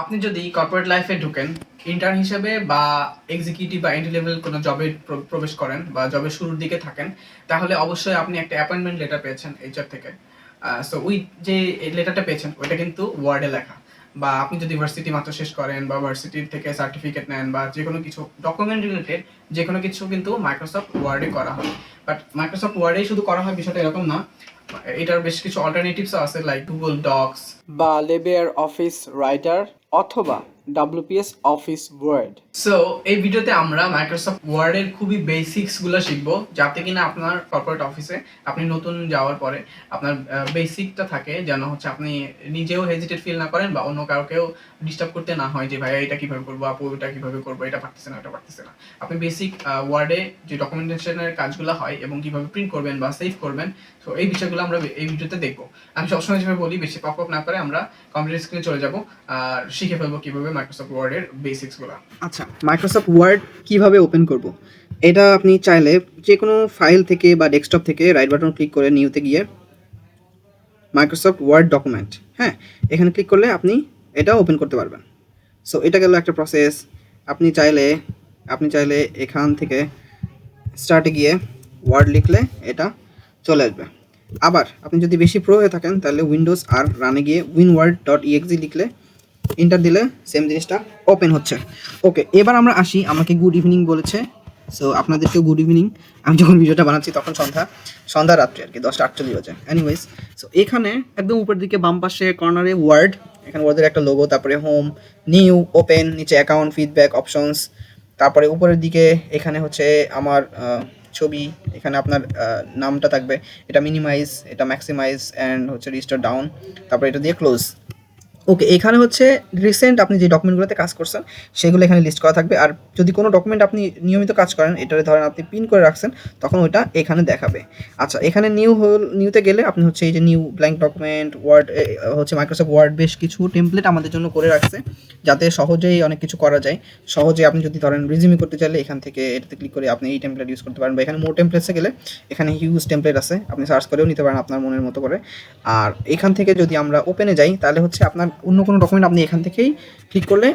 আপনি যদি কর্পোরেট লাইফে ঢুকেন ইন্টার্ন হিসেবে বা এক্সিকিউটিভ বা এন্ট্রি লেভেল কোনো জবে প্রবেশ করেন বা জবের শুরুর দিকে থাকেন, তাহলে অবশ্যই আপনি একটা অ্যাপয়েন্টমেন্ট লেটার পেয়েছেন এইচআর থেকে। সো ওই যে লেটারটা পেয়েছেন ওইটা কিন্তু ওয়ার্ডে লেখা। বা আপনি যদি ভার্সিটি মাত্র শেষ করেন বা ভার্সিটির থেকে সার্টিফিকেট নেন বা যে কোনো কিছু ডকুমেন্ট রিলেটেড যে কোনো কিছু কিন্তু মাইক্রোসফট ওয়ার্ডে করা হয়। বাট মাইক্রোসফট ওয়ার্ডেই শুধু করা হয় বিষয়টা এরকম না, এটার বেশ কিছু অল্টারনেটিভস আছে, লাইক গুগল ডক্স বা লেবেয়ার অফিস রাইটার অথবা WPS অফিস ওয়ার্ড। সো এই ভিডিওতে আমরা মাইক্রোসফট ওয়ার্ডের খুবই বেসিক্স গুলো শিখবো, যাতে কিনা আপনার কর্পোরেট অফিসে আপনি নতুন যাওয়ার পরে আপনার বেসিকটা থাকে, যেন হচ্ছে আপনি নিজেও হেজিটেট ফিল না করেন বা অন্য কাউকেও ডিস্টার্ব করতে না হয় যে ভাইয়া এটা কিভাবে করবো, আপু এটা কিভাবে করবো, এটা পারতেছে না, এটা পারতেছে না। আপনি বেসিক ওয়ার্ডে যে ডকুমেন্টেশনের কাজগুলো হয় এবং কিভাবে প্রিন্ট করবেন বা সেভ করবেন, তো এই বিষয়গুলো আমরা এই ভিডিওতে দেখবো। আমি সবসময় যেভাবে বলি, বেশি পপ আপ না করে আমরা কম্পিউটার স্ক্রিনে চলে যাব আর শিখে ফেলবো কিভাবে মাইক্রোসফট ওয়ার্ডের বেসিক্স গুলো। আচ্ছা, মাইক্রোসফট ওয়ার্ড কিভাবে ওপেন করব? এটা আপনি চাইলে যে কোনো ফাইল থেকে বা ডেস্কটপ থেকে রাইট বাটন ক্লিক করে নিউতে গিয়ে মাইক্রোসফট ওয়ার্ড ডকুমেন্ট, হ্যাঁ, এখানে ক্লিক করলে আপনি এটা ওপেন করতে পারবেন। সো এটা গেল একটা প্রসেস। আপনি চাইলে এখান থেকে স্টার্টে গিয়ে ওয়ার্ড লিখলে এটা চলে আসবে। আবার আপনি যদি বেশি প্রো হয়ে থাকেন তাহলে উইন্ডোজ আর রানে গিয়ে winword.exe লিখলে এন্টার দিলে সেম জিনিসটা ওপেন হচ্ছে। ওকে, এবার আমরা আসি, আমাকে গুড ইভিনিং বলেছে, সো আপনাদেরকেও গুড ইভিনিং। আমি যখন ভিডিওটা বানাচ্ছি তখন সন্ধ্যা রাত্রি আর কি 10:48 বাজে। এনিওয়েজ, সো এখানে একদম উপরের দিকে বাম পাশে কর্নারে ওয়ার্ড, এখানে ওয়ার্ডের একটা লোগো, তারপরে হোম, নিউ, ওপেন, নিচে অ্যাকাউন্ট, ফিডব্যাক, অপশনস, তারপরে উপরের দিকে এখানে হচ্ছে আমার ছবি, এখানে আপনার নামটা থাকবে, এটা মিনিমাইজ, এটা ম্যাক্সিমাইজ অ্যান্ড হচ্ছে রিস্টোর ডাউন, তারপরে এটা দিয়ে ক্লোজ। ওকে, এখানে হচ্ছে রিসেন্ট আপনি যে ডকুমেন্টগুলোতে কাজ করছেন সেগুলো এখানে লিস্ট করা থাকবে। আর যদি কোনো ডকুমেন্ট আপনি নিয়মিত কাজ করেন, এটারে ধরেন আপনি পিন করে রাখছেন, তখন ওইটা এখানে দেখাবে। আচ্ছা, এখানে নিউতে গেলে আপনি হচ্ছে এই যে নিউ ব্ল্যাঙ্ক ডকুমেন্ট ওয়ার্ড, হচ্ছে মাইক্রোসফট ওয়ার্ড বেশ কিছু টেমপ্লেট আমাদের জন্য করে রাখছে, যাতে সহজেই অনেক কিছু করা যায়। সহজে আপনি যদি ধরেন রিজিউমি করতে চাইলে এখান থেকে এটাতে ক্লিক করে আপনি এই টেমপ্লেট ইউজ করতে পারেন, বা এখানে মোর টেমপ্লেটসে গেলে এখানে হিউজ টেমপ্লেট আছে, আপনি সার্চ করেও নিতে পারেন আপনার মনের মতো করে। আর এখান থেকে যদি আমরা ওপেনে যাই, তাহলে হচ্ছে আপনার অন্য কোনো ডকুমেন্ট আপনি এখান থেকেই ক্লিক করলে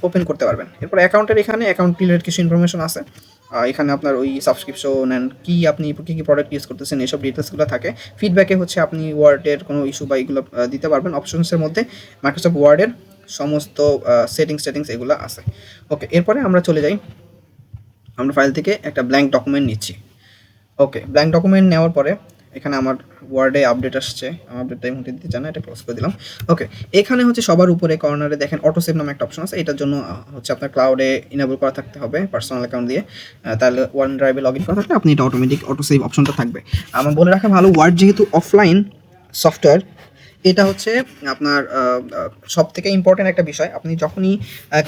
ওপেন করতে পারবেন। এরপর অ্যাকাউন্টের এখানে অ্যাকাউন্ট রিলেটেড কিছু ইনফরমেশন আছে, এখানে আপনার ওই সাবস্ক্রিপশন অ্যান্ড কি আপনি কী কী প্রোডাক্ট ইউজ করতেছেন এসব ডিটেলসগুলো থাকে। ফিডব্যাকে হচ্ছে আপনি ওয়ার্ডের কোনো ইস্যু বা এগুলো দিতে পারবেন। অপশনসের মধ্যে মাইক্রোসফট ওয়ার্ডের সমস্ত সেটিংস এগুলো আছে। ওকে, এরপরে আমরা চলে যাই, আমরা ফাইল থেকে একটা ব্ল্যাঙ্ক ডকুমেন্ট নিচ্ছি। ওকে, ব্ল্যাঙ্ক ডকুমেন্ট নেওয়ার পরে এখানে আমার ওয়ার্ডে আপডেট আসছে, আমার আপডেটটা এই মুহূর্তে দিতে চান না, এটা ক্লোজ করে দিলাম। ওকে, এখানে হচ্ছে সবার উপরে কর্নারে দেখেন অটো সেভ নামে একটা অপশন আছে, এটার জন্য হচ্ছে আপনার ক্লাউডে ইনেবল করা থাকতে হবে পার্সোনাল অ্যাকাউন্ট দিয়ে, তাহলে ওয়ান ড্রাইভে লগ ইন করা থাকলে আপনি এটা অটোমেটিক অটো সেভ অপশনটা থাকবে। আমার বলে রাখা ভালো, ওয়ার্ড যেহেতু অফলাইন সফটওয়্যার, এটা হচ্ছে আপনার সব থেকে ইম্পর্টেন্ট একটা বিষয়। আপনি যখনই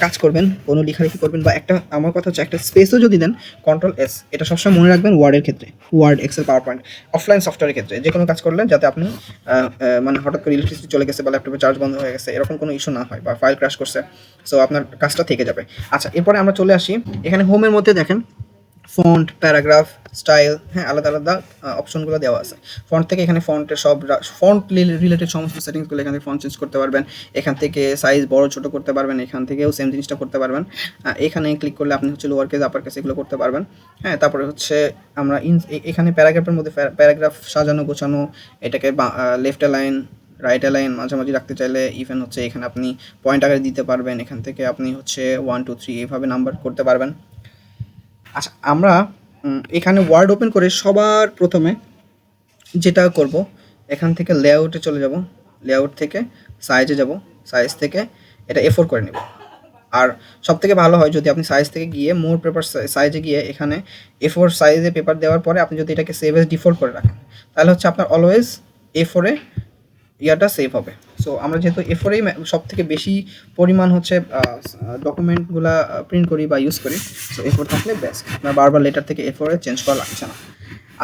কাজ করবেন, কোনো লেখালেখি করবেন বা একটা, আমার কথা হচ্ছে একটা স্পেসও যদি দেন, Ctrl+S, এটা সবসময় মনে রাখবেন ওয়ার্ডের ক্ষেত্রে, Word, Excel, PowerPoint, offline সফটওয়্যারের ক্ষেত্রে যে কোনো কাজ করলেন যাতে আপনি মানে হঠাৎ করে ইলেকট্রিসিটি চলে গেছে বা ল্যাপটপে চার্জ বন্ধ হয়ে গেছে এরকম কোনো ইস্যু না হয়, বা ফাইল ক্র্যাশ করছে, সো আপনার কাজটা থেকে যাবে। আচ্ছা, এরপরে আমরা চলে আসি, এখানে হোমের মধ্যে দেখেন ফন্ট, প্যারাগ্রাফ, স্টাইল, হ্যাঁ, আলাদা আলাদা অপশনগুলো দেওয়া আছে। ফন্ট থেকে এখানে ফন্টের সব ফন্ট রিলেটেড সমস্ত সেটিংসগুলো এখান থেকে ফন্ট চেঞ্জ করতে পারবেন, এখান থেকে সাইজ বড় ছোটো করতে পারবেন, এখান থেকেও সেম জিনিসটা করতে পারবেন। এখানে ক্লিক করলে আপনি হচ্ছে লোয়ার কেস আপার কেস এগুলো করতে পারবেন। হ্যাঁ, তারপরে হচ্ছে আমরা এখানে প্যারাগ্রাফের মধ্যে প্যারাগ্রাফ সাজানো গোছানো, এটাকে লেফট লাইন, রাইট লাইন মাঝামাঝি রাখতে চাইলে ইভেন হচ্ছে এখানে আপনি পয়েন্ট আকারে দিতে পারবেন, এখান থেকে আপনি হচ্ছে 1 2 3 এইভাবে নাম্বার করতে পারবেন। আচ্ছা, আমরা এখানে ওয়ার্ড ওপেন করে সবার প্রথমে যেটা করব, এখান থেকে লেআউটে চলে যাব, লেআউট থেকে সাইজে যাব, সাইজ থেকে এটা A4 করে নেব। আর সবথেকে ভালো হয় যদি আপনি সাইজ থেকে গিয়ে মোর পেপার সাইজে গিয়ে এখানে A4 সাইজে পেপার দেওয়ার পরে আপনি যদি এটাকে সেভ এজ ডিফল্ট করে রাখেন, তাহলে হচ্ছে আপনার অলওয়েজ A4-এ ইয়াটা সেভ হবে। সো আমরা যেহেতু A4-এই সব থেকে বেশি পরিমাণ হচ্ছে ডকুমেন্টগুলা প্রিন্ট করি বা ইউজ করি, সো A4 থাকলে বেস্ট, আপনার বারবার লেটার থেকে A4-এ চেঞ্জ করা লাগছে না।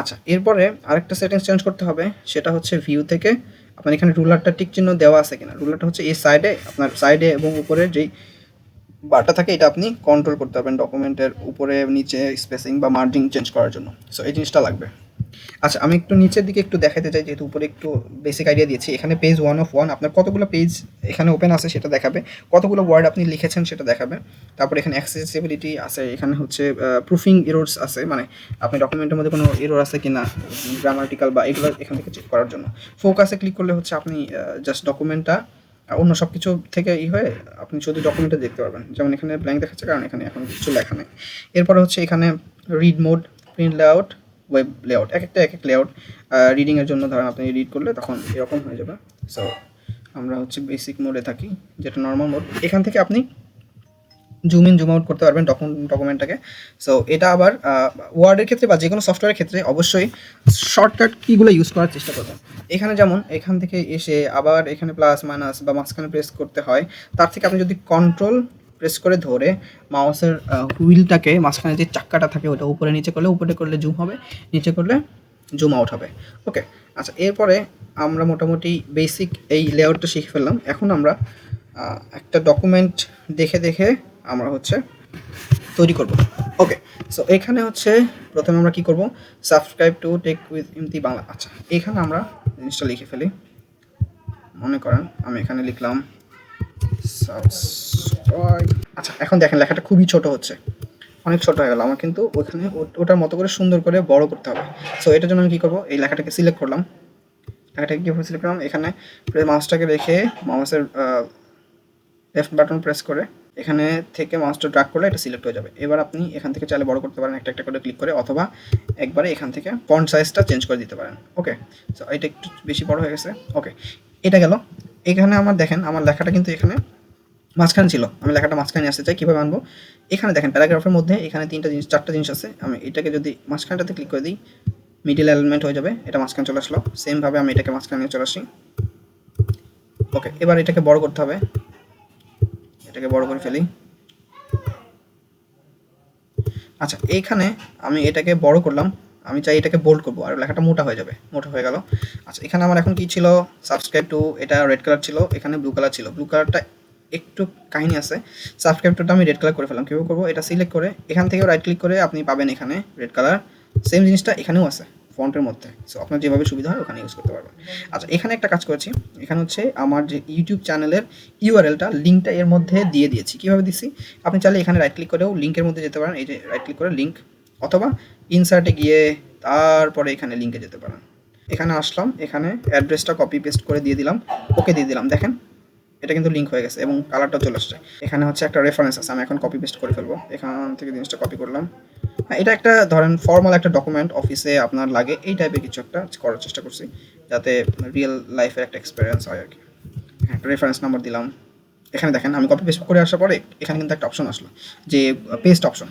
আচ্ছা, এরপরে আরেকটা সেটিংস চেঞ্জ করতে হবে, সেটা হচ্ছে ভিউ থেকে আপনার এখানে রুলারটা টিক চিহ্ন দেওয়া আছে কিনা, রুলারটা হচ্ছে এই সাইডে, আপনার সাইডে এবং উপরে যেই বারটা থাকে এটা আপনি কন্ট্রোল করতে পারবেন ডকুমেন্টের উপরে নিচে স্পেসিং বা মার্জিং চেঞ্জ করার জন্য। সো এই জিনিসটা লাগবে। আচ্ছা, আমি একটু নিচের দিকে একটু দেখাতে চাই, যেহেতু উপরে একটু বেসিক আইডিয়া দিয়েছি। এখানে পেজ 1 অফ 1 আপনার কতগুলো পেজ এখানে ওপেন আছে সেটা দেখাবে, কতগুলো ওয়ার্ড আপনি লিখেছেন সেটা দেখাবে। তারপর এখানে অ্যাক্সেসিবিলিটি আছে, এখানে হচ্ছে প্রুফিং এরর্স আছে, মানে আপনি ডকুমেন্টের মধ্যে কোনো এরর আছে কিনা, গ্রামাটিক্যাল বা এগুলো এখান থেকে চেক করার জন্য। ফোকাসে ক্লিক করলে হচ্ছে আপনি জাস্ট ডকুমেন্টটা অন্য সব কিছু থেকে হয়ে আপনি শুধু ডকুমেন্টটা দেখতে পারবেন। যেমন এখানে ব্ল্যাঙ্ক দেখাচ্ছে, কারণ এখানে এখন কিছু লেখা নেই। এরপরে হচ্ছে এখানে read mode, print layout, web layout, এক একটা লেআউট। রিডিংয়ের জন্য ধরেন আপনি রিড করলে তখন এরকম হয়ে যাবে। সো আমরা হচ্ছে বেসিক মোডে থাকি, যেটা নর্মাল মোড। এখান থেকে আপনি জুম ইন জুম আউট করতে পারবেন ডকুমেন্টটাকে। সো এটা আবার ওয়ার্ডের ক্ষেত্রে বা যে কোনো সফটওয়্যারের ক্ষেত্রে অবশ্যই শর্টকাট কিগুলো ইউজ করার চেষ্টা করবেন। এখানে যেমন এখান থেকে এসে আবার এখানে প্লাস মাইনাস বা মাঝখানে প্রেস করতে হয়, তার থেকে আপনি যদি কন্ট্রোল প্রেস করে ধরে মাউসের হুইলটাকে মাঝখানে যে চাক্কাটা থাকে ওটা উপরে নিচে করলে, উপরে করলে জুম হবে, নিচে করলে জুম আউট হবে। ওকে, আচ্ছা, এরপরে আমরা মোটামুটি বেসিক এই লেআউটটা শিখে ফেললাম। এখন আমরা একটা ডকুমেন্ট দেখে দেখে আমরা হচ্ছে তৈরি করব। ওকে, সো এখানে হচ্ছে প্রথমে আমরা কি করব, subscribe to tech with Imti Bangla. আচ্ছা, এখানে আমরা জিনিসটা লিখে ফেলি। মনে করেন আমি এখানে লিখলাম সাবস্ক্রাইব। আচ্ছা, এখন দেখেন লেখাটা খুবই ছোট হচ্ছে, অনেক ছোট হয়ে গেল আমার, কিন্তু ওখানে ওটার মতো করে সুন্দর করে বড় করতে হবে। সো এটার জন্য আমি কী করবো, এই লেখাটাকে সিলেক্ট করলাম। লেখাটাকে কীভাবে সিলেক্ট করলাম, এখানে মাউসটাকে রেখে মাউসের লেফট বাটন প্রেস করে এখানে থেকে মাউসটা ড্র্যাগ করলে এটা সিলেক্ট হয়ে যাবে। এবার আপনি এখান থেকে চাইলে বড় করতে পারেন একটা একটা করে ক্লিক করে, অথবা একবারে এখান থেকে ফন্ট সাইজটা চেঞ্জ করে দিতে পারেন। ওকে, সো এটা একটু বেশি বড় হয়ে গেছে। ওকে, এটা গেল। এখানে আমার দেখেন আমার লেখাটা কিন্তু এখানে মাঝখানে ছিল, আমি লেখাটা মাঝখানে আসতে চাই, কীভাবে আনবো? এখানে দেখেন প্যারাগ্রাফের মধ্যে এখানে চারটা জিনিস আছে। আমি এটাকে যদি মাঝখানটাতে ক্লিক করে দিই, মিডিল অ্যালাইনমেন্ট হয়ে যাবে, এটা মাঝখানে চলে আসলো। সেমভাবে আমি এটাকে মাঝখানে চলে আসি। ওকে, এবার এটাকে বড় করতে হবে, এটাকে বড় করে ফেলি। আচ্ছা, এইখানে আমি এটাকে বড় করলাম, আমি চাই এটাকে বোল্ড করবো, আর লেখাটা মোটা হয়ে যাবে, মোটা হয়ে গেল। আচ্ছা, এখানে আমার এখন কি ছিল, সাবস্ক্রাইব টু, এটা রেড কালার ছিল, এখানে ব্লু কালার ছিল। ব্লু কালারটা একটু কাহিনী আছে, সাবস্ক্রাইব টুটা আমি রেড কালার করে ফেলাম। কীভাবে করবো, এটা সিলেক্ট করে এখান থেকেও রাইট ক্লিক করে আপনি পাবেন এখানে রেড কালার। সেম জিনিসটা এখানেও আছে ফন্টের মধ্যে। সো আপনার যেভাবে সুবিধা হয় ওখানে ইউজ করতে পারবেন। আচ্ছা, এখানে একটা কাজ করেছি, এখানে হচ্ছে আমার যে ইউটিউব চ্যানেলের ইউআরএলটা, লিঙ্কটা এর মধ্যে দিয়ে দিয়েছি। কীভাবে দিচ্ছি, আপনি চাইলে এখানে রাইট ক্লিক করেও লিঙ্কের মধ্যে যেতে পারেন, এই যে রাইট ক্লিক করে লিঙ্ক, অথবা ইনসার্টে গিয়ে তারপরে এখানে লিঙ্কে যেতে পারেন। এখানে আসলাম, এখানে অ্যাড্রেসটা কপি পেস্ট করে দিয়ে দিলাম, ওকে দিয়ে দিলাম। দেখেন এটা কিন্তু লিঙ্ক হয়ে গেছে এবং কালারটা চলে আসছে। এখানে হচ্ছে একটা রেফারেন্স আছে, আমি এখন কপি পেস্ট করে ফেলবো, এখান থেকে জিনিসটা কপি করলাম। এটা একটা ধরেন ফর্মাল একটা ডকুমেন্ট, অফিসে আপনার লাগে এই টাইপের কিছু একটা করার চেষ্টা করছি, যাতে রিয়েল লাইফের একটা এক্সপিরিয়েন্স হয় আর কি। একটা রেফারেন্স নাম্বার দিলাম। এখানে দেখেন আমি কপি পেস্ট করে আসার পরে এখানে কিন্তু একটা অপশন আসলো, যে পেস্ট অপশন।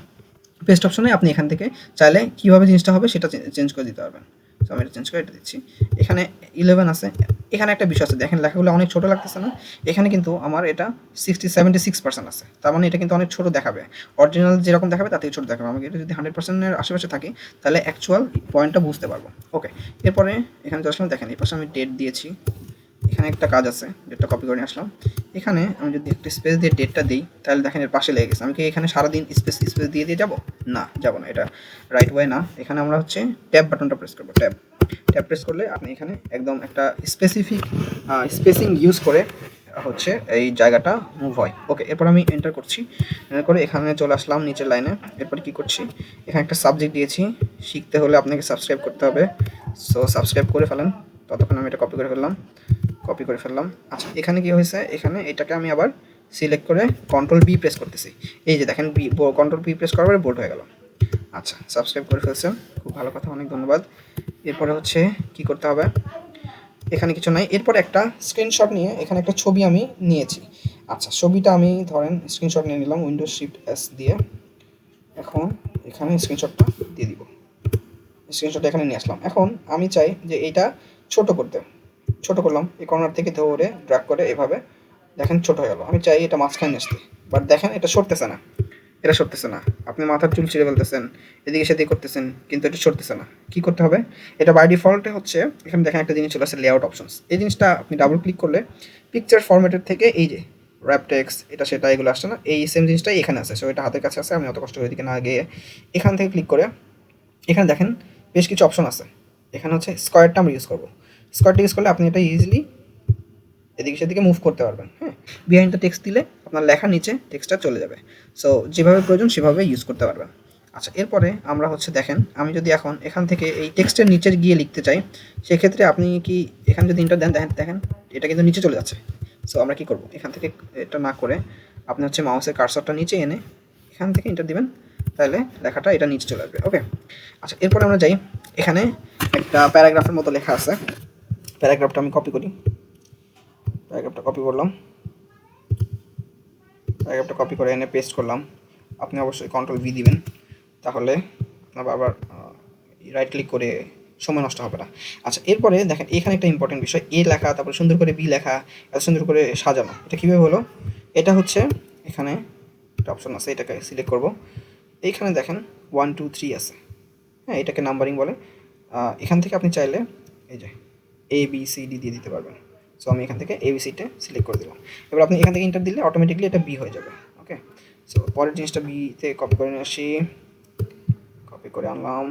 পেস্ট অপশনে আপনি এখান থেকে চাইলে কীভাবে জিনিসটা হবে সেটা চেঞ্জ করে দিতে পারবেন। সো আমি এটা চেঞ্জ করে এটা দিচ্ছি। এখানে 11 আছে। এখানে একটা বিষয় আছে, দেখেন লেখাগুলো অনেক ছোটো লাগতেছে না? এখানে কিন্তু আমার এটা 76% আছে, তার মানে এটা কিন্তু অনেক ছোটো দেখাবে। অরিজিনাল যেরকম দেখাবে তার থেকে ছোটো দেখাবে। আমাকে এটা যদি 100%-এর আশেপাশে থাকে তাহলে অ্যাকচুয়াল পয়েন্টটা বুঝতে পারবো। ওকে, এরপরে এখানে চলে আসলাম, দেখেন এই পাশে আমি ডেট দিয়েছি। এখানে একটা কাজ আছে, ডেটটা কপি করে নিয়ে আসলাম। এখানে আমি যদি একটা স্পেস দিয়ে ডেটটা দিই, তাহলে দেখেন এর পাশে লেগে গেছে। আমি কি এখানে সারাদিন স্পেস দিয়ে দিয়ে যাবো? না, যাবো না, এটা রাইট ওয়ে না। এখানে আমরা হচ্ছে ট্যাব বাটনটা প্রেস করবো। ট্যাব প্রেস করলে আপনি এখানে একদম একটা স্পেসিফিক স্পেসিং ইউজ করে হচ্ছে এই জায়গাটা মুভ হয়। ওকে, এরপর আমি এন্টার করছি, এন্টার করে এখানে চলে আসলাম নিচের লাইনে। এরপর কি করছি, এখানে একটা সাবজেক্ট দিয়েছি, শিখতে হলে আপনাকে সাবস্ক্রাইব করতে হবে। সো সাবস্ক্রাইব করে ফেলেন, ততক্ষণ আমি এটা কপি করে ফেললাম। আচ্ছা, এখানে কি হয়েছে, এখানে এটাকে আমি আবার সিলেক্ট করে কন্ট্রোল বি প্রেস করতেছি। এই যে দেখেন কন্ট্রোল বি প্রেস করার পরে বোল্ড হয়ে গেল। আচ্ছা, সাবস্ক্রাইব করে ফেলছেন, খুব ভালো কথা, অনেক ধন্যবাদ। এরপরে হচ্ছে কি করতে হবে, এখানে কিছু নাই। এরপর একটা স্ক্রিনশট নিয়ে এখানে একটা ছবি আমি নিয়েছি। আচ্ছা, ছবিটা আমি ধরেন স্ক্রিনশট নিয়ে নিলাম উইন্ডোজ শিফট এস দিয়ে। এখন এখানে স্ক্রিনশটটা দিয়ে দিব, স্ক্রিনশটটা এখানে নিয়ে আসলাম। এখন আমি চাই যে এইটা ছোট করতে, ছোট করলাম, এই কর্নার থেকে ধরে ড্র্যাগ করে এভাবে, দেখেন ছোট হয়ে গেল। আমি চাই এটা মাঝখানে আসতে, বাট দেখেন এটা সরতেছে না, এটা সরতেছে না। আপনি মাথার চুল ছিঁড়ে ফেলতেছেন, এদিকে সেদিকে করতেছেন, কিন্তু এটা সরতেছে না। কী করতে হবে, এটা বাই ডিফল্টে হচ্ছে এখানে দেখেন একটা জিনিস চলে আসে, লেআউট অপশনস। এই জিনিসটা আপনি ডাবল ক্লিক করলে পিকচার ফরম্যাটের থেকে এই যে র্যাপ টেক্সট এটা সেটা এগুলো আসছে না, এই সেম জিনিসটাই এখানে আছে। সো এটা হাতের কাছে আছে, আমি অত কষ্ট করে এদিকে না গিয়ে এখান থেকে ক্লিক করে এখানে দেখেন বেশ কিছু অপশন আছে। এখানে হচ্ছে স্কোয়ারটা আমরা ইউজ করবো। স্কোয়ারটা ইউজ করলে আপনি এটা ইজিলি এদিকে সেদিকে মুভ করতে পারবেন। হ্যাঁ, বিহাইন্ড দ্য টেক্সট দিলে আপনার লেখার নিচে টেক্সটটা চলে যাবে। সো যেভাবে প্রয়োজন সেভাবে ইউজ করতে পারবেন। আচ্ছা, এরপরে আমরা হচ্ছে দেখেন, আমি যদি এখন এখান থেকে এই টেক্সটের নিচে গিয়ে লিখতে চাই, সেক্ষেত্রে আপনি কি এখানে যদি ইন্টার দেন, দেখেন এটা কিন্তু নিচে চলে যাচ্ছে। সো আমরা কি করব, এখান থেকে এটা না করে আপনি হচ্ছে মাউসের কার্সরটা নিচে এনে এখান থেকে ইন্টার দিবেন, তাহলে লেখাটা এটা নিচে চলে আসবে। ওকে, আচ্ছা, এরপরে আমরা যাই, এখানে একটা প্যারাগ্রাফের মতো লেখা আছে, প্যারাগ্রাফটা আমি কপি করি, প্যারাগ্রাফটা কপি করলাম, প্যারাগ্রাফটা কপি করে এনে পেস্ট করলাম। আপনি অবশ্যই কন্ট্রোল ভি দিবেন, তাহলে আপনার বারবার রাইট ক্লিক করে সময় নষ্ট হবে না। আচ্ছা, এরপরে দেখেন এখানে একটা ইম্পর্টেন্ট বিষয়, এ লেখা, তারপরে সুন্দর করে বি লেখা, এত সুন্দর করে সাজানো, এটা কীভাবে হলো? এটা হচ্ছে এখানে একটা অপশন আছে, এটাকে সিলেক্ট করব। এইখানে দেখেন 1 2 3 আছে, হ্যাঁ, এটাকে নাম্বারিং বলে। এখান থেকে আপনি চাইলে এই যে এ বি সি ডি দিয়ে দিতে পারবেন। সো আমি এখান থেকে এবিসিটা সিলেক্ট করে দিলাম। এবার আপনি এখান থেকে ইন্টার দিলে অটোমেটিকলি এটা বি হয়ে যাবে। ওকে, সো পরের জিনিসটা বিতে কপি করে নিয়ে আসি, কপি করে আনলাম,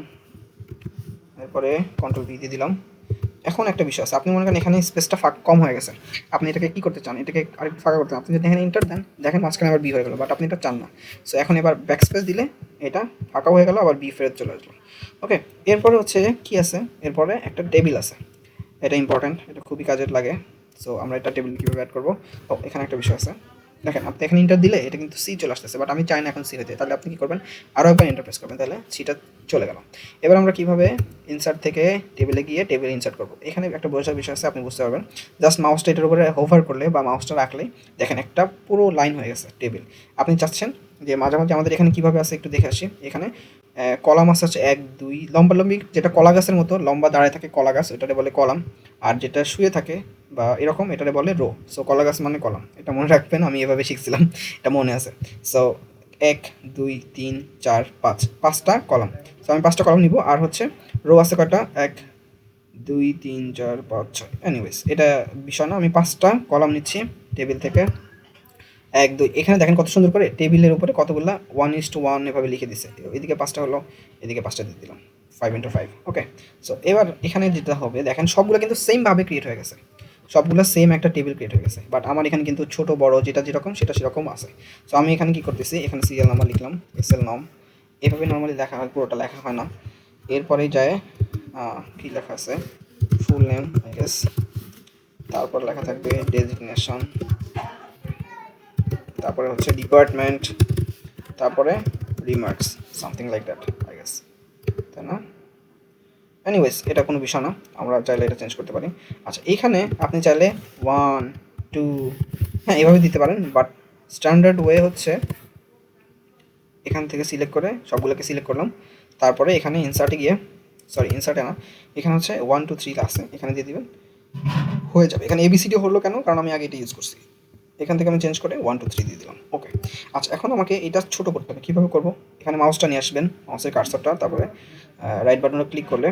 এরপরে কন্ট্রোল বি দিয়ে দিলাম। এখন একটা বিষয় আছে, আপনি মনে করেন এখানে স্পেসটা কম হয়ে গেছে, আপনি এটাকে কী করতে চান, এটাকে আরেকটু ফাঁকা করতে চান, আপনি যদি এখানে ইন্টার দেন, দেখেন মাঝখানে আবার বি হয়ে গেল, বাট আপনি এটা চান না। সো এখন এবার ব্যাক স্পেস দিলে এটা ফাঁকা হয়ে গেল, আবার বি ফেরত চলে আসলো। ওকে, এরপরে হচ্ছে কি আছে, এরপরে একটা টেবিল আছে, এটা ইম্পর্ট্যান্ট, এটা খুবই কাজের লাগে। সো আমরা এটা টেবিল কীভাবে অ্যাড করবো, ও এখানে একটা বিষয় আছে, দেখেন আপনি এখানে ইন্টার দিলে এটা কিন্তু সি চলে আসতেছে, বাট আমি চাই না এখন সি হতে, তাহলে আপনি কী করবেন, আরও একবার ইন্টার প্রেস করবেন, তাহলে সিটা চলে গেল। এবার আমরা কীভাবে ইনসার্ট থেকে টেবিলে গিয়ে টেবিল ইনসার্ট করবো, এখানে একটা বোঝার বিষয় আছে, আপনি বুঝতে পারবেন। জাস্ট মাউসটা এটার উপরে হোভার করলে বা মাউসটা রাখলে দেখেন একটা পুরো লাইন হয়ে গেছে টেবিল। আপনি চাচ্ছেন যে মাঝামাঝি আমাদের এখানে কীভাবে আছে একটু দেখে আসি, এখানে কলাম আছে হচ্ছে 1 2, লম্বালম্বি যেটা কলা গাছের মতো লম্বা দাঁড়ায় থাকে কলা গাছ, ওটারে বলে কলাম। আর যেটা শুয়ে থাকে বা এরকম এটারে বলে রো। সো কলা গাছ মানে কলাম, এটা মনে রাখবেন, আমি এভাবে শিখছিলাম, এটা মনে আছে। সো 1 2 3 4 5, 5টা কলাম। সো আমি 5টা কলাম নিব। আর হচ্ছে রো আছে কয়টা, 1 2 3 4 5 6, এনিওয়েজ এটা বিষয় না, আমি 5টা কলাম নিচ্ছি টেবিল থেকে। 1 2, এখানে দেখেন কত সুন্দর করে টেবিলের উপরে কতগুলা 1:1 এভাবে লিখে দিছে, এদিকে 5টা হলো, এদিকে 5টা দিয়ে দিলাম, 5 × 5। ওকে, সো এবার এখানে যেটা হবে, দেখেন সবগুলো কিন্তু সেমভাবে ক্রিয়েট হয়ে গেছে, সবগুলো সেম একটা টেবিল ক্রিয়েট হয়ে গেছে, বাট আমার এখানে কিন্তু ছোট বড় যেটা যেরকম সেটা সেরকম আছে। সো আমি এখানে কি করতেছি, এখানে সিরিয়াল নাম্বার লিখলাম, এসএল নাম, এভাবে নর্মালি লেখা হয়, পুরোটা লেখা হয় না। এরপরেই যায় কী লেখা আছে, ফুল নেম আই গেস, তারপর লেখা থাকবে ডেজিগনেশন, তারপরে হচ্ছে ডিপার্টমেন্ট, তারপরে remarks, something like that I guess, তাই না? এনিওয়েজ এটা কোনো বিষয় না, আমরা চাইলে এটা চেঞ্জ করতে পারি। আচ্ছা, এইখানে আপনি চাইলে 1 2, হ্যাঁ এভাবে দিতে পারেন, বাট স্ট্যান্ডার্ড ওয়ে হচ্ছে এখান থেকে সিলেক্ট করে সবগুলোকে সিলেক্ট করলাম, তারপরে এখানে ইনসার্টে গিয়ে, সরি ইনসার্টে না, এখানে হচ্ছে 1 2 3 আছে, এখানে দিয়ে দিবেন, হয়ে যাবে। এখানে এবিসিডি হলো কেন, কারণ আমি আগে এটা ইউজ করছি, এখান থেকে আমি চেঞ্জ করে 1 2 3 দিয়ে দিলাম। ওকে, আচ্ছা, এখন আমাকে এটা ছোটো করতে হবে, কীভাবে করবো, এখানে মাউসটা নিয়ে আসবেন, মাউসের কার্সরটা, তারপরে রাইট বাটনটা ক্লিক করলে,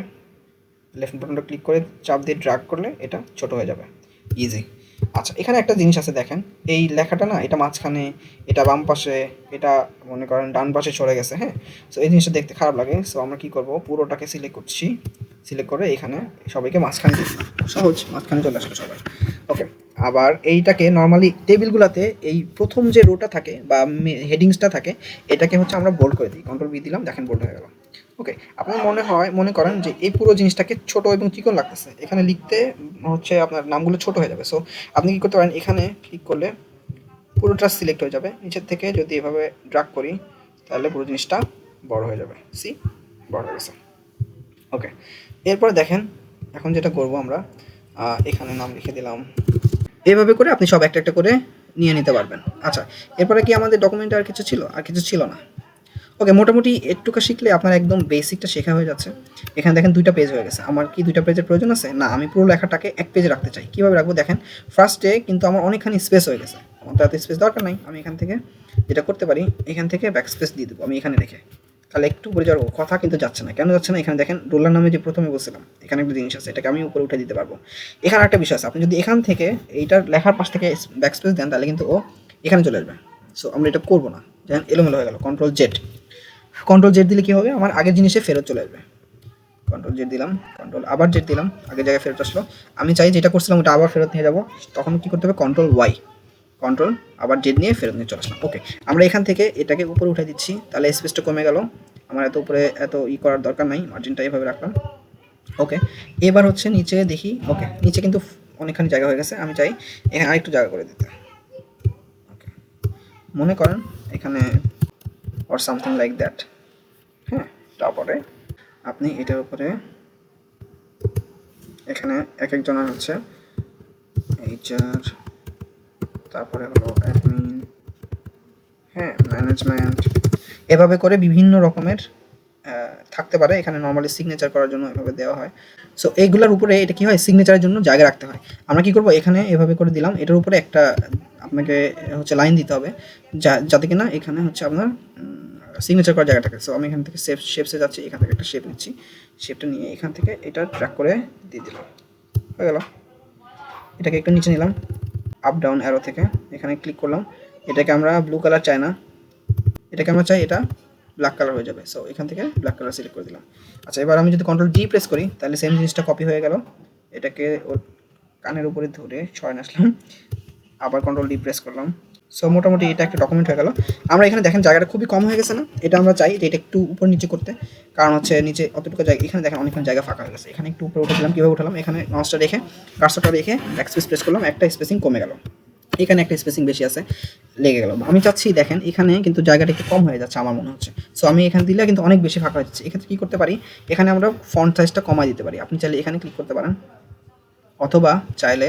লেফট বাটনটা ক্লিক করে চাপ দিয়ে ড্র্যাগ করলে এটা ছোট হয়ে যাবে, ইজি। আচ্ছা, এখানে একটা জিনিস আছে, দেখেন এই লেখাটা না, এটা মাঝখানে, এটা বাম পাশে, এটা মনে করেন ডান পাশে সরে গেছে, হ্যাঁ। সো এই জিনিসটা দেখতে খারাপ লাগে। সো আমরা কী করবো, পুরোটাকে সিলেক্ট করছি, সিলেক্ট করে এখানে সবাইকে মাঝখানে দিচ্ছি, সহজ, মাঝখানে চলে আসলো সবাই। ওকে, আবার এইটাকে নর্মালি টেবিলগুলোতে এই প্রথম যে রোটা থাকে বা হেডিংসটা থাকে, এটাকে হচ্ছে আমরা বোল্ড করে দিই, কন্ট্রোল বি দিলাম, দেখেন বোল্ড হয়ে গেল। ওকে, আপনার মনে করেন যে এই পুরো জিনিসটাকে ছোট এবং চিকন লাগতেছে, এখানে লিখতে হচ্ছে আপনার নামগুলো ছোট হয়ে যাবে। সো আপনি কী করতে পারেন, এখানে ক্লিক করলে পুরোটা সিলেক্ট হয়ে যাবে, নিচের থেকে যদি এভাবে ড্র্যাগ করি তাহলে পুরো জিনিসটা বড় হয়ে যাবে, সি বড় হয়ে গেছে। ওকে, এরপর দেখেন এখন যেটা করবো আমরা, এখানে নাম লিখে দিলাম, এইভাবে করে আপনি সব একটা একটা করে নিয়ে নিতে পারবেন। আচ্ছা, এরপরে কি আমাদের ডকুমেন্টে আর কিছু ছিল? আর কিছু ছিল না। ওকে, মোটামুটি একটুকু শিখলে আপনার একদম বেসিকটা শেখা হয়ে যাচ্ছে। এখানে দেখেন 2টা পেজ হয়ে গেছে। আমার কি 2টা পেজের প্রয়োজন আছে? না, আমি পুরো লেখাটাকে 1 পেজে রাখতে চাই। কীভাবে রাখবো দেখেন, ফার্স্টে কিন্তু আমার অনেকখানি স্পেস হয়ে গেছে, আমার তো এত স্পেস দরকার নাই। আমি এখান থেকে যেটা করতে পারি, এখান থেকে ব্যাক স্পেস দিয়ে দেবো আমি এখানে রেখে, তাহলে একটু উপরে যাওয়ার কথা কিন্তু যাচ্ছে না। কেন যাচ্ছে না? এখানে দেখেন রোলার নামে যে প্রথমে বলছিলাম, এখানে একটা জিনিস আছে, এটাকে আমি উপরে উঠে দিতে পারবো। এখানে একটা বিষয় আছে, আপনি যদি এখান থেকে এইটার লেখার পাশ থেকে ব্যাক স্পেস দেন, তাহলে কিন্তু ও এখানে চলে আসবে। সো আমরা এটা করবো না, যেমন এলোমেলো হয়ে গেল। কন্ট্রোল জেড দিলে কী হবে, আমার আগের জিনিসে ফেরত চলে আসবে। কন্ট্রোল জেড দিলাম, কন্ট্রোল আবার জেড দিলাম, আগের জায়গায় ফেরত আসলো। আমি চাই যেটা করছিলাম ওটা আবার ফেরত নিয়ে যাব, তখন কি করতে হবে, কন্ট্রোল ওয়াই, কন্ট্রোল আবার জেড নিয়ে ফেরত নিয়ে চলে আসলাম। ওকে, আমরা এখান থেকে এটাকে উপরে উঠে দিচ্ছি, তাহলে স্পেসটা কমে গেল, আমার এত উপরে এত করার দরকার নাই, মার্জিনটা এইভাবে রাখলাম। ওকে, এবার হচ্ছে নিচে দেখি, ওকে নিচে কিন্তু অনেকখানি জায়গা হয়ে গেছে, আমি চাই এখানে আরেকটু জায়গা করে দিতে। ওকে, মনে করেন এখানে অর সামথিং লাইক দ্যাট। হ্যাঁ, তারপরে আপনি এটার উপরে এখানে এক একজনের হচ্ছে এইচআর, তারপরে হলো অ্যাডমিন, হ্যাঁ ম্যানেজমেন্ট, এভাবে করে বিভিন্ন রকমের থাকতে পারে। এখানে নর্মালি সিগনেচার করার জন্য এভাবে দেওয়া হয়। সো এইগুলোর উপরে এটা কি হয়, সিগনেচারের জন্য জায়গা রাখতে হয়। আমরা কি করব, এখানে এভাবে করে দিলাম, এটার উপরে একটা আপনাকে হচ্ছে লাইন দিতে হবে যাতে কিনা এখানে হচ্ছে আপনার সিগনেচার করার জায়গা থাকে। সো আমি এখান থেকে শেপসে যাচ্ছি, এখান থেকে একটা শেপ নিচ্ছি, শেপটা নিয়ে এখান থেকে এটা ট্র্যাক করে দিয়ে দিলাম, হয়ে গেল। এটাকে একটু নিচে নিলাম, আপ ডাউন অ্যারো থেকে এখানে ক্লিক করলাম, এটাকে আমরা ব্লু কালার চাই না, এটাকে আমরা চাই এটা ব্ল্যাক কালার হয়ে যাবে। সো এখান থেকে ব্ল্যাক কালার সিলেক্ট করে দিলাম। আচ্ছা, এবার আমি যদি কন্ট্রোল ডি প্রেস করি তাহলে সেম জিনিসটা কপি হয়ে গেল, এটাকে ওর কানের উপরে ধরে সরান আসলাম, আবার কন্ট্রোল ডি প্রেস করলাম। সো মোটামুটি এটা একটা ডকুমেন্ট হয়ে গেল। আমরা এখানে দেখেন জায়গাটা খুবই কম হয়ে গেছে না, এটা আমরা চাই যে এটা একটু উপর নিচে করতে, কারণ হচ্ছে নিচে অতটুকু জায়গা, এখানে দেখেন অনেকখানি জায়গা ফাঁকা হয়ে গেছে, এখানে একটু উপরে উঠে দিলাম। কীভাবে উঠালাম, এখানে মাউসটা রেখে কার্সরটা রেখে ব্যাকস্পেস প্রেস করলাম, একটা স্পেসিং কমে গেল, এখানে একটা স্পেসিং বেশি আছে, লেগে গেল। আমি চাচ্ছি দেখেন এখানে কিন্তু জায়গাটা একটু কম হয়ে যাচ্ছে আমার মনে হচ্ছে। সো আমি এখানে দিলে কিন্তু অনেক বেশি ফাঁকা হয়ে যাচ্ছে। এক্ষেত্রে কী করতে পারি, এখানে আমরা ফন্ট সাইজটা কমাই দিতে পারি। আপনি চাইলে এখানে ক্লিক করতে পারেন, অথবা চাইলে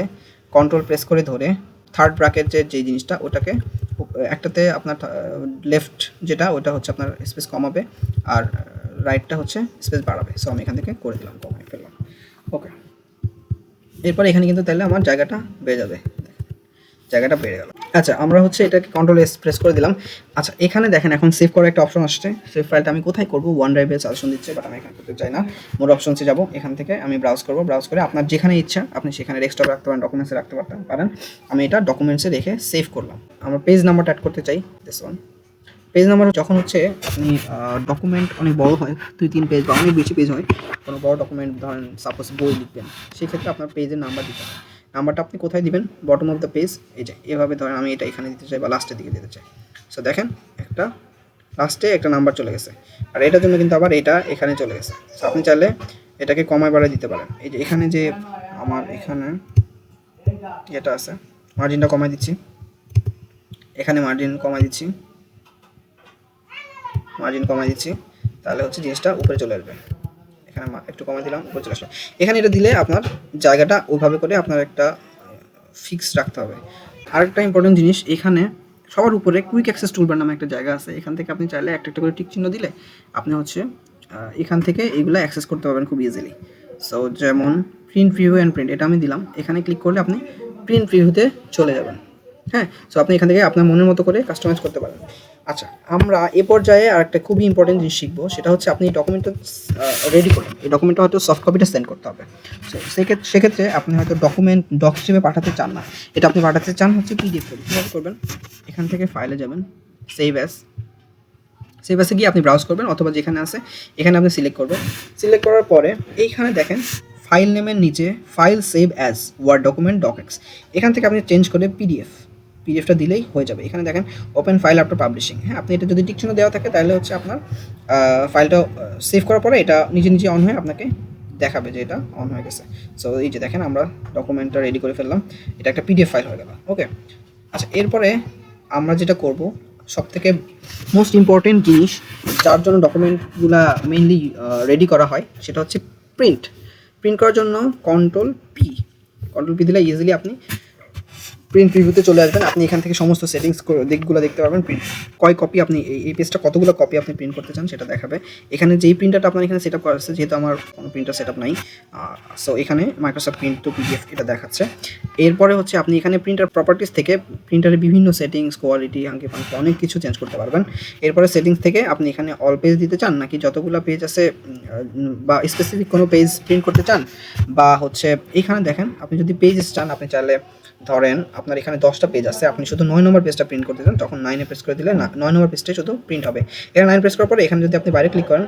কন্ট্রোল প্রেস করে ধরে থার্ড ব্র্যাকেটের যে জিনিসটা ওটাকে একটাতে আপনার লেফট যেটা ওটা হচ্ছে আপনার স্পেস কমাবে, আর রাইটটা হচ্ছে স্পেস বাড়াবে। সো আমি এখান থেকে করে দিলাম, কমাই ফেললাম। ওকে, এরপরে এখানে কিন্তু তাহলে আমার জায়গাটা বেড়ে যাবে, জায়গাটা বেড়ে গেল। আচ্ছা, আমরা হচ্ছে এটাকে কন্ট্রোল এস প্রেস করে দিলাম। আচ্ছা, এখানে দেখেন এখন সেভ করার একটা অপশন আসছে। সেভ ফাইলটা আমি কোথায় করব, ওয়ান ড্রাইভে সাজেশন দিচ্ছে, বাট আমি এখানে করতে চাই না। মোর অপশনসে যাব, এখান থেকে আমি ব্রাউজ করব, ব্রাউজ করে আপনার যেখানে ইচ্ছা আপনি সেখানে ডেস্কটপে রাখতে পারেন, ডকুমেন্টসে রাখতে পারেন। আমি এটা ডকুমেন্টসে রেখে সেভ করলাম। আমরা পেজ নাম্বারটা অ্যাড করতে চাই, দিস ওয়ান। পেজ নাম্বার যখন হচ্ছে আপনি ডকুমেন্ট অনেক বড় হয়, 2-3 পেজ বা অনেক বেশি পেজ হয়, কোনো বড় ডকুমেন্ট ধরেন সাপোজ বই লিখবেন, সেক্ষেত্রে আপনার পেজের নাম্বার দিতে হবে। নাম্বারটা আপনি কোথায় দিবেন, বটম অফ দ্য পেজ, এই যে এভাবে ধরেন আমি এটা এখানে দিতে চাই বা লাস্টের দিকে দিতে চাই। সো দেখেন একটা লাস্টে একটা নাম্বার চলে গেছে, আর এটার জন্য কিন্তু আবার এটা এখানে চলে গেছে। সো আপনি চাইলে এটাকে কমায় বাড়ায় দিতে পারেন। এই যে এখানে যে আমার এখানে এটা আছে, মার্জিনটা কমায় দিচ্ছি, এখানে মার্জিন কমায় দিচ্ছি, তাহলে হচ্ছে জিনিসটা উপরে চলে আসবে। এখানে একটু কমাই দিলাম, উপরে চলে আসলো। এখানে এটা দিলে আপনার জায়গাটা ওইভাবে করে আপনার একটা ফিক্স রাখতে হবে। আরেকটা ইম্পর্টেন্ট জিনিস, এখানে সবার উপরে কুইক অ্যাক্সেস টুলবার নামে একটা জায়গা আছে, এখান থেকে আপনি চাইলে একটা একটা করে টিক চিহ্ন দিলে আপনি হচ্ছে এখান থেকে এগুলো অ্যাক্সেস করতে পারবেন খুব ইজিলি। সো যেমন প্রিন্ট প্রিভিউ অ্যান্ড প্রিন্ট, এটা আমি দিলাম, এখানে ক্লিক করলে আপনি প্রিন্ট প্রিভিউতে চলে যাবেন। হ্যাঁ, সো আপনি এখান থেকে আপনার মনের মতো করে কাস্টমাইজ করতে পারেন। আচ্ছা, আমরা এ পর্যায়ে আরেকটা খুবই ইম্পর্টেন্ট জিনিস শিখবো, সেটা হচ্ছে আপনি ডকুমেন্টটা রেডি করুন, এই ডকুমেন্টটা হয়তো সফট কপিটা সেন্ড করতে হবে। সেক্ষেত্রে আপনি হয়তো ডক হিসেবে পাঠাতে চান না, এটা আপনি পাঠাতে চান হচ্ছে পিডিএফ করে। কীভাবে করবেন, এখান থেকে ফাইলে যাবেন, সেভ অ্যাসে গিয়ে আপনি ব্রাউজ করবেন, অথবা যেখানে আছে এখানে আপনি সিলেক্ট করবেন। সিলেক্ট করার পরে এইখানে দেখেন ফাইল নেমের নিচে file save as word document docx, এখান থেকে আপনি চেঞ্জ করে পিডিএফটা দিলেই হয়ে যাবে। এখানে দেখেন ওপেন ফাইল আফটার পাবলিশিং। হ্যাঁ, আপনি এটা যদি টিক চিহ্ন দেওয়া থাকে তাহলে হচ্ছে আপনার ফাইলটা সেভ করার পরে এটা নিজে অন হয়ে আপনাকে দেখাবে যে এটা অন হয়ে গেছে। সো এই যে দেখেন আমরা ডকুমেন্টটা রেডি করে ফেললাম, এটা একটা পিডিএফ ফাইল হয়ে গেল। ওকে, আচ্ছা, এরপরে আমরা যেটা করব সবথেকে মোস্ট ইম্পর্টেন্ট জিনিস, যার জন্য ডকুমেন্টগুলো মেইনলি রেডি করা হয়, সেটা হচ্ছে প্রিন্ট করার জন্য কন্ট্রোল পি দিলে ইজিলি আপনি প্রিন্ট প্রিভিউতে চলে আসবেন। আপনি এখান থেকে সমস্ত সেটিংস দিকগুলো দেখতে পারবেন, প্রিন্ট কয় কপি আপনি এই পেজটা কতগুলো কপি আপনি প্রিন্ট করতে চান সেটা দেখাবে। এখানে যেই প্রিন্টারটা আপনার এখানে সেট আপ করা আছে, যেহেতু আমার কোনো প্রিন্টার সেট আপ নাই, সো এখানে মাইক্রোসফট প্রিন্ট টু পিডিএফ এটা দেখাচ্ছে। এরপরে হচ্ছে আপনি এখানে প্রিন্টার প্রপার্টিস থেকে প্রিন্টারের বিভিন্ন সেটিংস, কোয়ালিটি, আঙ্কি পাঙ্কি অনেক কিছু চেঞ্জ করতে পারবেন। এরপরে সেটিংস থেকে আপনি এখানে অল পেজ দিতে চান, নাকি যতগুলো পেজ আছে বা স্পেসিফিক কোনো পেজ প্রিন্ট করতে চান, বা হচ্ছে এখানে দেখেন আপনি যদি পেজেস চান, আপনি চাইলে ধরেন আপনার এখানে 10টা পেজ আছে, আপনি শুধু 9 নম্বর পেজটা প্রিন্ট করতে চান, তখন 9-এ প্রেস করে দিলে 9 নম্বর পেজটাই শুধু প্রিন্ট হবে। এখানে 9 প্রেস করার পরে এখানে যদি আপনি বাইরে ক্লিক করেন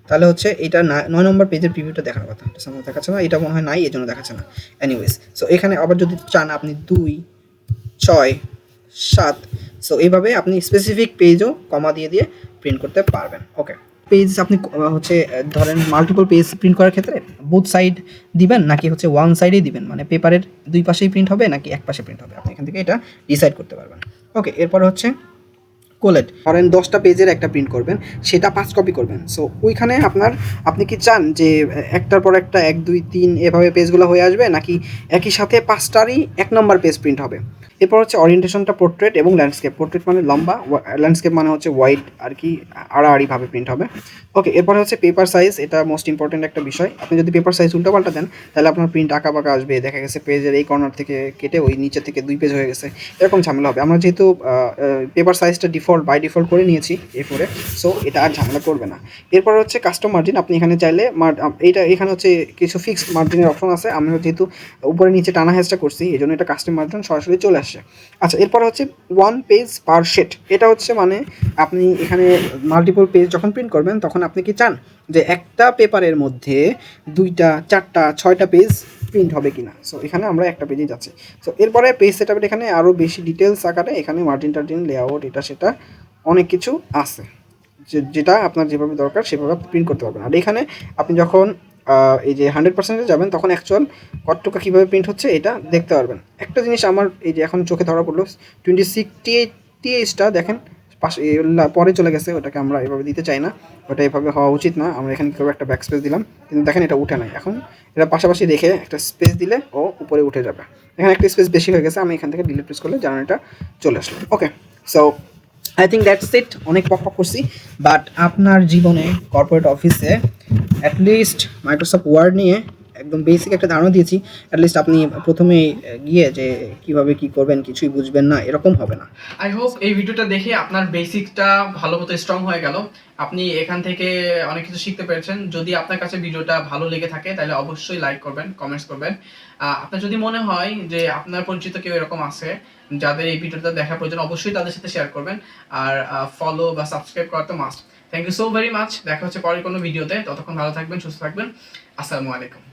তাহলে হচ্ছে এটা 9 নম্বর পেজের প্রিভিউটা দেখার কথা, এটা সামনে দেখাচ্ছে না, এটা মনে হয় নাই, এজন্য দেখাচ্ছে না। এনিওয়েজ, সো এখানে আবার যদি চান আপনি 2, 6, 7, সো এইভাবে আপনি স্পেসিফিক পেজও কমা দিয়ে দিয়ে প্রিন্ট করতে পারবেন। ওকে, পেজ আপনি হচ্ছে ধরেন মাল্টিপল পেজ প্রিন্ট করার ক্ষেত্রে বোথ সাইড দিবেন নাকি হচ্ছে ওয়ান সাইডেই দিবেন, মানে পেপারের দুই পাশেই প্রিন্ট হবে নাকি এক পাশে প্রিন্ট হবে, আপনি এখান থেকে এটা ডিসাইড করতে পারবেন। ওকে, এরপর হচ্ছে কোলেট, ধরেন 10টা পেজের একটা প্রিন্ট করবেন, সেটা 5 কপি করবেন। সো ওইখানে আপনি কি চান যে একটার পর একটা 1, 2, 3 এভাবে পেজগুলো হয়ে আসবে, নাকি একই সাথে 5টারই 1 নম্বর পেজ প্রিন্ট হবে? এরপর হচ্ছে ওরিয়েন্টেশনটা পোর্ট্রেট এবং ল্যান্ডস্কেপ। পোর্ট্রেট মানে লম্বা, ল্যান্ডস্কেপ মানে হচ্ছে ওয়াইড আর কি, আড়াআড়িভাবে প্রিন্ট হবে। ওকে, এরপর হচ্ছে পেপার সাইজ, এটা মোস্ট ইম্পর্টেন্ট একটা বিষয়। আপনি যদি পেপার সাইজ উল্টোপাল্টা দেন তাহলে আপনার প্রিন্ট আঁকাবাঁকা আসবে, দেখা গেছে পেজের এই কর্নার থেকে কেটে ওই নিচে থেকে 2 পেজ হয়ে গেছে, এরকম ঝামেলা হবে। আমরা যেহেতু পেপার সাইজটা বাই ডিফল্ট করে নিয়েছি A4-এ, সো এটা আর ঝামেলা করবে না। এরপর হচ্ছে কাস্টম মার্জিন, আপনি এখানে চাইলে এখানে হচ্ছে কিছু ফিক্সড মার্জিনের অপশন আছে, আমরা যেহেতু উপরে নিচে টানা হ্যাচটা করছি এই জন্য এটা কাস্টম মার্জিন সরাসরি চলে আসছে। আচ্ছা, এরপর হচ্ছে 1 পেজ পার শিট, এটা হচ্ছে মানে আপনি এখানে মাল্টিপল পেজ যখন প্রিন্ট করবেন তখন আপনি কি চান যে একটা পেপারের মধ্যে 2টা, 4টা, 6টা পেজ প্রিন্ট হবে কিনা। সো এখানে আমরা একটা পেজেই যাচ্ছি। সো এরপরে পেজ সেটআপের এখানে আরও বেশি ডিটেলস আকারে এখানে মার্জিন টার্জিন লেআউট এটা সেটা অনেক কিছু আছে, যেটা আপনার যেভাবে দরকার সেভাবে প্রিন্ট করতে পারবেন। আর এখানে আপনি যখন এই যে 100%-এ যাবেন তখন অ্যাকচুয়াল কতটুকু কীভাবে প্রিন্ট হচ্ছে এটা দেখতে পারবেন। একটা জিনিস আমার এই যে এখন চোখে ধরা পড়লো, 26টা দেখেন পাশে পরে চলে গেছে, ওটাকে আমরা এভাবে দিতে চাই না, ওটা এভাবে হওয়া উচিত না। আমরা এখানে কেউ একটা ব্যাক স্পেস দিলাম, কিন্তু দেখেন এটা উঠে নাই। এখন এটা পাশাপাশি রেখে একটা স্পেস দিলে ও উপরে উঠে যাবে। এখানে একটা স্পেস বেশি হয়ে গেছে, আমি এখান থেকে ডিলিট প্রেস করলে জার্নালটা চলে আসলো। Okay, so I think that's it. অনেক পক করছি, বাট আপনার জীবনে কর্পোরেট অফিসে অ্যাটলিস্ট মাইক্রোসফট ওয়ার্ড নিয়ে একদম বেসিক একটা ধারণা দিয়েছি। অ্যাটলিস্ট আপনি প্রথমে গিয়ে যে কিভাবে কি করবেন কিছুই বুঝবেন না এরকম হবে না। আই হোপ এই ভিডিওটা দেখে আপনার বেসিকটা ভালো মতো স্ট্রং হয়ে গেল, আপনি এখান থেকে অনেক কিছু শিখতে পেরেছেন। যদি আপনার কাছে ভিডিওটা ভালো লেগে থাকে তাহলে অবশ্যই লাইক করবেন, কমেন্টস করবেন। আপনার যদি মনে হয় যে আপনার পরিচিত কেউ এরকম আছে যাদের এই ভিডিওটা দেখা প্রয়োজন, অবশ্যই তাদের সাথে শেয়ার করবেন। আর ফলো বা সাবস্ক্রাইব করা তো must. Thank you so very much. দেখা হচ্ছে পরের কোনো ভিডিওতে, ততক্ষণ ভালো থাকবেন, সুস্থ থাকবেন। আসসালামু আলাইকুম।